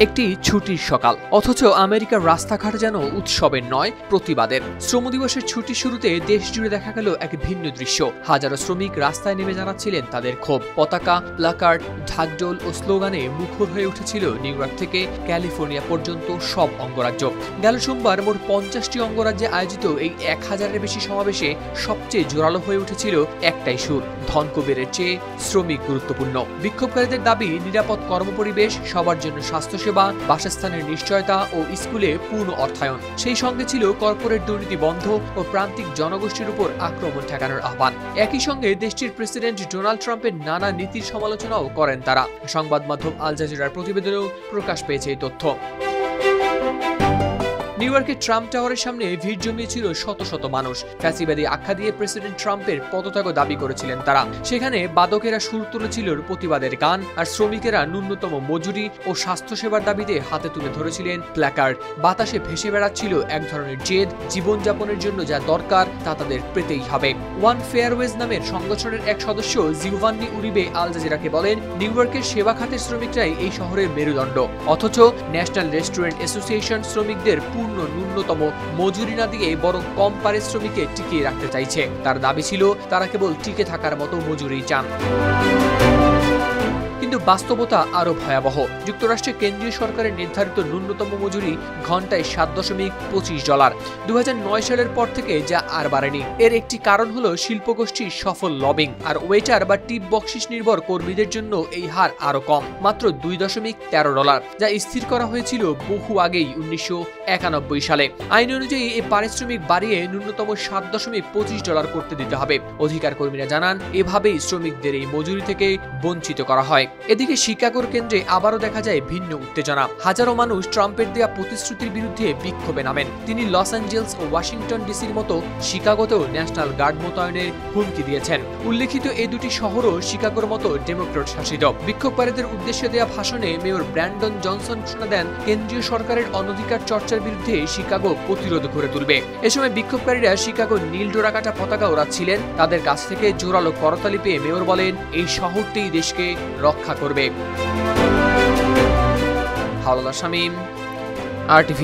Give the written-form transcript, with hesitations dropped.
একটি ছুটির সকাল, অথচ আমেরিকার রাস্তাঘাট যেন উৎসবের নয়, প্রতিবাদের। শ্রম দিবসের ছুটির শুরুতে দেশ জুড়ে দেখা গেল এক ভিন্ন দৃশ্য। হাজারো শ্রমিক রাস্তায় নেমে জানাচ্ছিলেন তাদের ক্ষোভ। পতাকা, প্লাকার্ড, ঢাকঢোল ও স্লোগানে মুখর হয়ে উঠেছিল নিউ ইয়র্ক থেকে ক্যালিফোর্নিয়া পর্যন্ত সব অঙ্গরাজ্য। গেল সোমবার মোট 50টি অঙ্গরাজ্যে আয়োজিত এই 1000-এর বেশি সমাবেশে সবচেয়ে জোরালো হয়ে উঠেছিল একটাই সুর: ধন কুবেরের চেয়ে শ্রমিক গুরুত্বপূর্ণ। বিক্ষোভকারীদের দাবি নিরাপদ কর্মপরিবেশ, সবার জন্য স্বাস্থ্যসেবা, বাসস্থানের নিশ্চয়তা ও স্কুলে পূর্ণ অর্থায়ন। সেই সঙ্গে ছিল কর্পোরেট দুর্নীতি বন্ধ ও প্রান্তিক জনগোষ্ঠীর উপর আক্রমণ ঠেকানোর আহ্বান। একই সঙ্গে দেশটির প্রেসিডেন্ট ডোনাল্ড ট্রাম্পের নানা নীতির সমালোচনাও করেন তারা। সংবাদ মাধ্যম আল জাজিরার প্রতিবেদনেও প্রকাশ পেয়েছে এই তথ্য। নিউ ইয়র্কের ট্রাম্প টাওয়ারের সামনে ভিড় জমিয়েছিল শত শত মানুষ। ফ্যাসিবাদী আখ্যা দিয়ে প্রেসিডেন্ট ট্রাম্পের পদত্যাগ দাবি করেছিলেন তারা। সেখানে বাদকেরা সুর তুলেছিল প্রতিবাদের গান, আর শ্রমিকেরা ন্যূনতম মজুরি ও স্বাস্থ্যসেবার দাবিতে হাতে তুলে ধরেছিলেন প্ল্যাকার্ড। বাতাসে ভেসে বেড়াচ্ছিল এক ধরনের জেদ, জীবনযাপনের জন্য যা দরকার তা তাদের পেতেই হবে। ওয়ান ফেয়ারওয়েজ নামের সংগঠনের এক সদস্য জিওভান্নি উরিবে আল জাজিরাকে বলেন, নিউ ইয়র্কের সেবা খাতের শ্রমিকরাই এই শহরের মেরুদণ্ড, অথচ ন্যাশনাল রেস্টুরেন্ট অ্যাসোসিয়েশন শ্রমিকদের ন্যূনতম মজুরি না দিয়ে বরং কম পারিশ্রমিকে টিকিয়ে রাখতে চাইছে। তার দাবি ছিল তারা কেবল টিকে থাকার মতো মজুরি চান। কিন্তু বাস্তবতা আরো ভয়াবহ। যুক্তরাষ্ট্রের কেন্দ্রীয় সরকারের নির্ধারিত ন্যূনতম মজুরি ঘন্টায় $7.25। 2009 সালের পর থেকে যা আর বাড়েনি। এর একটি কারণ হলো শিল্পগোষ্ঠীর সফল লবিং, আর ওয়েটার বা টিপ বকশিস নির্ভর কর্মীদের জন্য এই হার আরো কম, মাত্র $2.13, যা স্থির করা হয়েছিল বহু আগেই 1991 সালে। আইন অনুযায়ী এই পারিশ্রমিক বাড়িয়ে ন্যূনতম $7.25 করতে দিতে হবে। অধিকার কর্মীরা জানান, এভাবেই শ্রমিকদের এই মজুরি থেকে বঞ্চিত করা হয়। এদিকে শিকাগোর কেন্দ্রে আবারও দেখা যায় ভিন্ন উত্তেজনা। হাজারো মানুষ ট্রাম্পের দেয়া প্রতিশ্রুতির বিরুদ্ধে বিক্ষোভে নামেন। তিনি লস অ্যাঞ্জেলস ও ওয়াশিংটন ডিসির মতো শিকাগোতেও ন্যাশনাল গার্ড মোতায়েনের হুমকি দিয়েছেন। উল্লেখিত এই দুটি শহরও শিকাগোর মতো ডেমোক্র্যাট শাসিত। বিক্ষোভকারীদের উদ্দেশ্যে দেয়া ভাষণে মেয়র ব্র্যান্ডন জনসন ঘোষণা দেন, কেন্দ্রীয় সরকারের অনধিকার চর্চার বিরুদ্ধে শিকাগো প্রতিরোধ গড়ে তুলবে। এ সময় বিক্ষোভকারীরা শিকাগোর নীল ডোরাকাটা পতাকা ওড়াচ্ছিলেন। তাদের কাছ থেকে জোরালো করতালি পেয়ে মেয়র বলেন, এই শহরটিই দেশকে রক্ষা করবে। হাওলাদার শামীম, RTV।